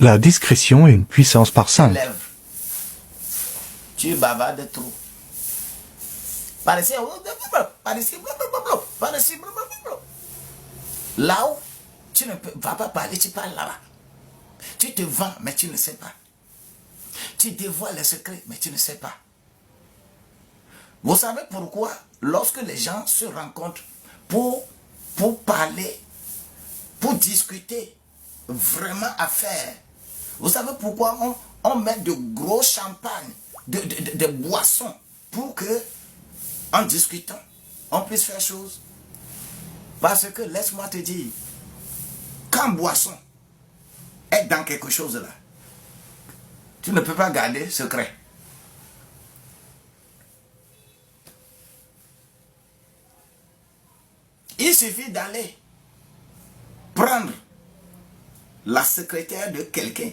La discrétion est une puissance par 5. Tu bavardes trop. Par ici, par ici, par ici. Là où tu ne vas pas parler, tu parles là-bas. Tu te vends, mais tu ne sais pas. Tu dévoiles les secrets, mais tu ne sais pas. Vous savez pourquoi, lorsque les gens se rencontrent pour parler, pour discuter, vraiment à faire, vous savez pourquoi on met de gros champagne, de boissons, pour que, en discutant, on puisse faire chose. Parce que, laisse-moi te dire, quand boisson est dans quelque chose là, tu ne peux pas garder secret. Il suffit d'aller prendre la secrétaire de quelqu'un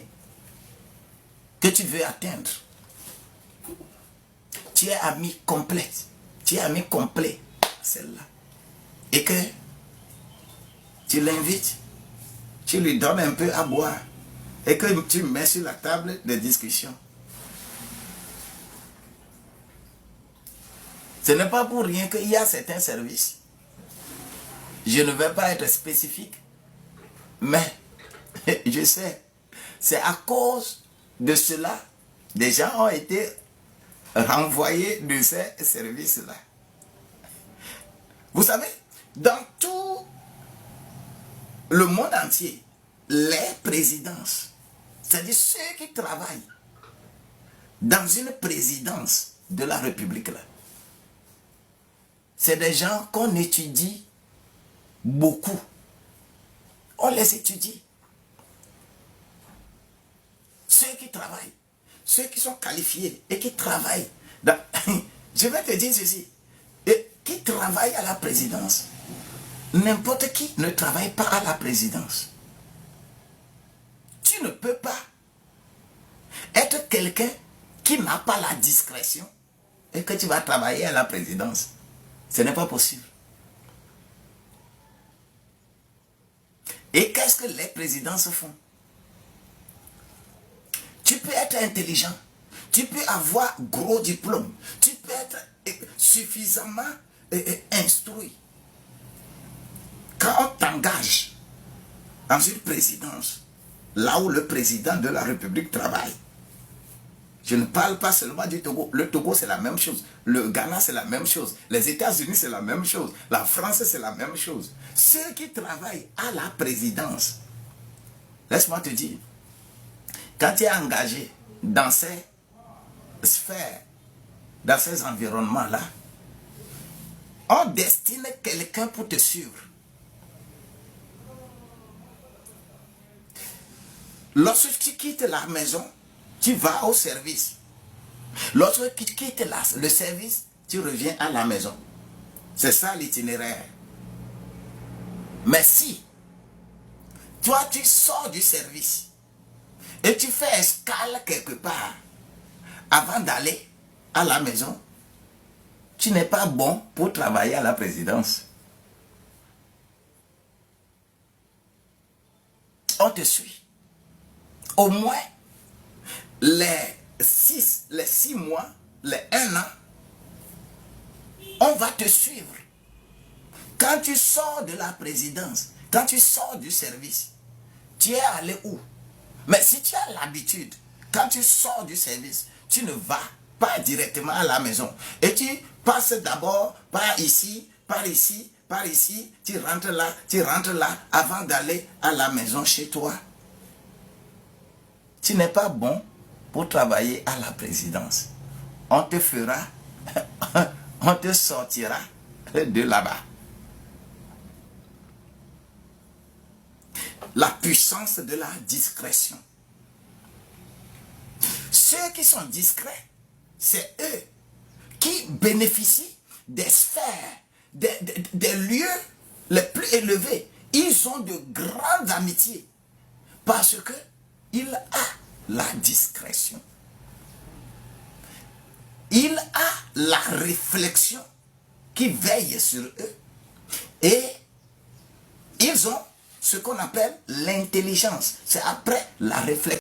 que tu veux atteindre. Tu es ami complet. Tu es ami complet, celle-là. Et que tu l'invites, tu lui donnes un peu à boire. Et que tu mets sur la table de discussion. Ce n'est pas pour rien qu'il y a certains services. Je ne vais pas être spécifique. Mais je sais, c'est à cause de cela, des gens ont été renvoyés de ces services-là. Vous savez, dans tout le monde entier, les présidences, c'est-à-dire ceux qui travaillent dans une présidence de la République, là, c'est des gens qu'on étudie beaucoup. On les étudie. Ceux qui travaillent, ceux qui sont qualifiés et qui travaillent, je vais te dire ceci, et qui travaillent à la présidence, n'importe qui ne travaille pas à la présidence. Tu ne peux pas être quelqu'un qui n'a pas la discrétion et que tu vas travailler à la présidence. Ce n'est pas possible. Et qu'est-ce que les présidences font? Tu peux être intelligent, tu peux avoir gros diplôme, tu peux être suffisamment instruit. Quand on t'engage dans une présidence, là où le président de la République travaille, je ne parle pas seulement du Togo. Le Togo, c'est la même chose. Le Ghana, c'est la même chose. Les États-Unis, c'est la même chose. La France, c'est la même chose. Ceux qui travaillent à la présidence, laisse-moi te dire, quand tu es engagé dans ces sphères, dans ces environnements-là, on destine quelqu'un pour te suivre. Lorsque tu quittes la maison, tu vas au service. Lorsque tu quittes le service, tu reviens à la maison. C'est ça l'itinéraire. Mais si, toi tu sors du service et tu fais escale quelque part avant d'aller à la maison, tu n'es pas bon pour travailler à la présidence. On te suit. Au moins, les 6 mois, les 1 an, on va te suivre. Quand tu sors de la présidence, quand tu sors du service, tu es allé où? Mais si tu as l'habitude, quand tu sors du service, tu ne vas pas directement à la maison. Et tu passes d'abord par ici, par ici, par ici, tu rentres là, avant d'aller à la maison chez toi. Tu n'es pas bon pour travailler à la présidence. On te fera, on te sortira de là-bas. La puissance de la discrétion. Ceux qui sont discrets, c'est eux qui bénéficient des sphères, des lieux les plus élevés. Ils ont de grandes amitiés parce que il a la discrétion. Il a la réflexion qui veille sur eux. Et ils ont ce qu'on appelle l'intelligence. C'est après la réflexion.